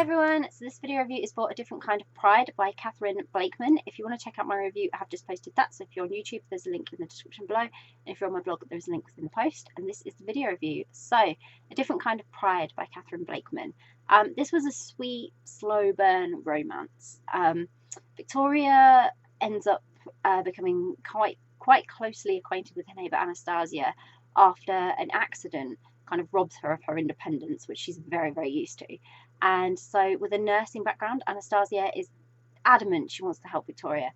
everyone, so this video review is for A Different Kind of Pride by Katherine Blakeman. If you want to check out my review, I have just posted that, so if you're on YouTube there's a link in the description below, and if you're on my blog there's a link within the post, and this is the video review. So, A Different Kind of Pride by Katherine Blakeman. This was a sweet, slow burn romance. Victoria ends up becoming quite closely acquainted with her neighbour Anastasia after an accident kind of robs her of her independence, which she's very, very used to. And so with a nursing background, Anastasia is adamant she wants to help Victoria,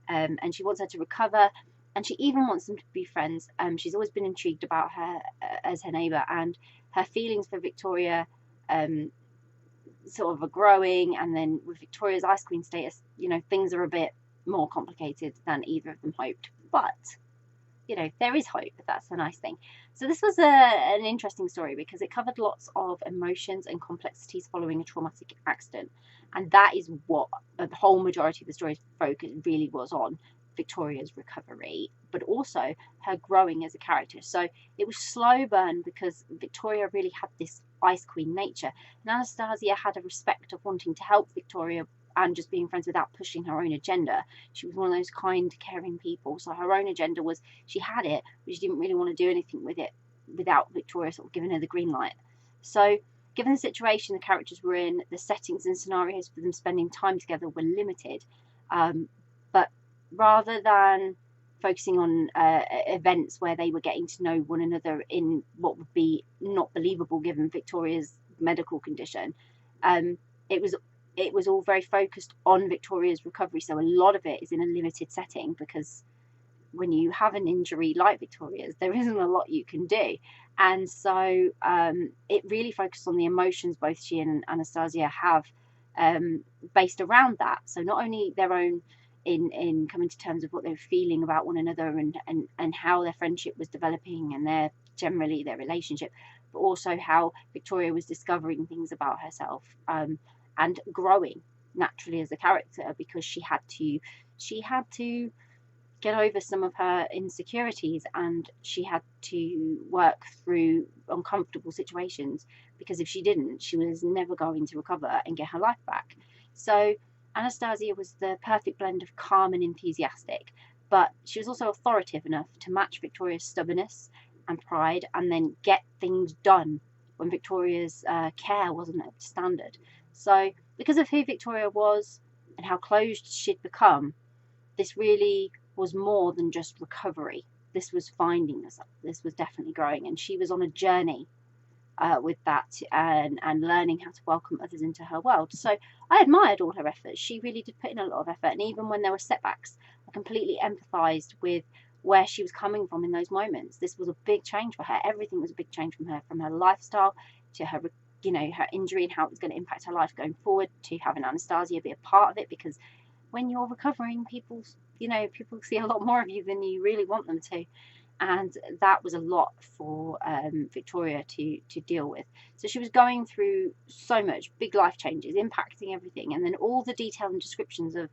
and she wants her to recover, and she even wants them to be friends. She's always been intrigued about her as her neighbour, and her feelings for Victoria sort of are growing. And then with Victoria's Ice Queen status, you know, things are a bit more complicated than either of them hoped. But you know, there is hope. That's a nice thing. So this was an interesting story because it covered lots of emotions and complexities following a traumatic accident, and that is what the whole majority of the story's focus really was on: Victoria's recovery, but also her growing as a character. So it was slow burn because Victoria really had this Ice Queen nature, and Anastasia had a respect of wanting to help Victoria and just being friends without pushing her own agenda. She was one of those kind, caring people. So her own agenda was, she had it, but she didn't really want to do anything with it without Victoria sort of giving her the green light. So given the situation the characters were in, the settings and scenarios for them spending time together were limited. But rather than focusing on events where they were getting to know one another in what would be not believable given Victoria's medical condition, it was all very focused on Victoria's recovery. So a lot of it is in a limited setting because when you have an injury like Victoria's, there isn't a lot you can do. And so it really focused on the emotions both she and Anastasia have based around that. So not only their own in coming to terms of what they were feeling about one another and how their friendship was developing and generally their relationship, but also how Victoria was discovering things about herself. And growing naturally as a character because she had to get over some of her insecurities, and she had to work through uncomfortable situations, because if she didn't, she was never going to recover and get her life back. So Anastasia was the perfect blend of calm and enthusiastic, but she was also authoritative enough to match Victoria's stubbornness and pride, and then get things done when Victoria's care wasn't up to standard. So because of who Victoria was and how closed she'd become, this really was more than just recovery. This was finding herself. This was definitely growing, and she was on a journey with that and learning how to welcome others into her world. So I admired all her efforts. She really did put in a lot of effort, and even when there were setbacks, I completely empathised with where she was coming from in those moments. This was a big change for her. Everything was a big change from her lifestyle to her, you know, her injury and how it was going to impact her life going forward, to having Anastasia be a part of it, because when you're recovering, people see a lot more of you than you really want them to, and that was a lot for Victoria to deal with. So she was going through so much, big life changes impacting everything, and then all the detail and descriptions of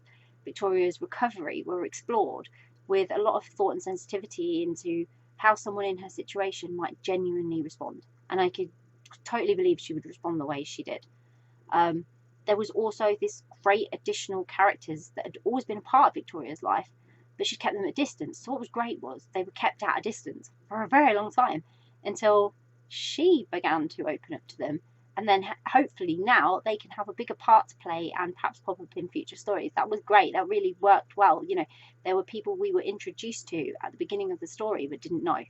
Victoria's recovery were explored with a lot of thought and sensitivity into how someone in her situation might genuinely respond, and I could totally believe she would respond the way she did. There was also this great additional characters that had always been a part of Victoria's life, but she kept them at a distance. So what was great was they were kept at a distance for a very long time until she began to open up to them, and then hopefully now they can have a bigger part to play and perhaps pop up in future stories. That was great. That really worked well. You know, there were people we were introduced to at the beginning of the story but didn't know.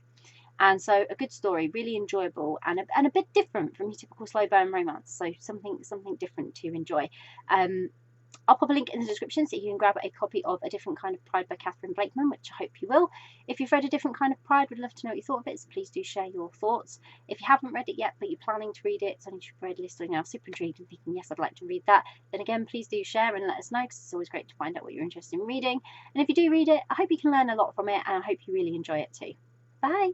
And so a good story, really enjoyable, and a bit different from your typical slow burn romance. So something different to enjoy. I'll pop a link in the description so you can grab a copy of A Different Kind of Pride by Katherine Blakeman, which I hope you will. If you've read A Different Kind of Pride, would love to know what you thought of it, so please do share your thoughts. If you haven't read it yet, but you're planning to read it, it's on your read list, and you're now super intrigued and thinking, yes, I'd like to read that, then again, please do share and let us know, because it's always great to find out what you're interested in reading. And if you do read it, I hope you can learn a lot from it, and I hope you really enjoy it too. Bye!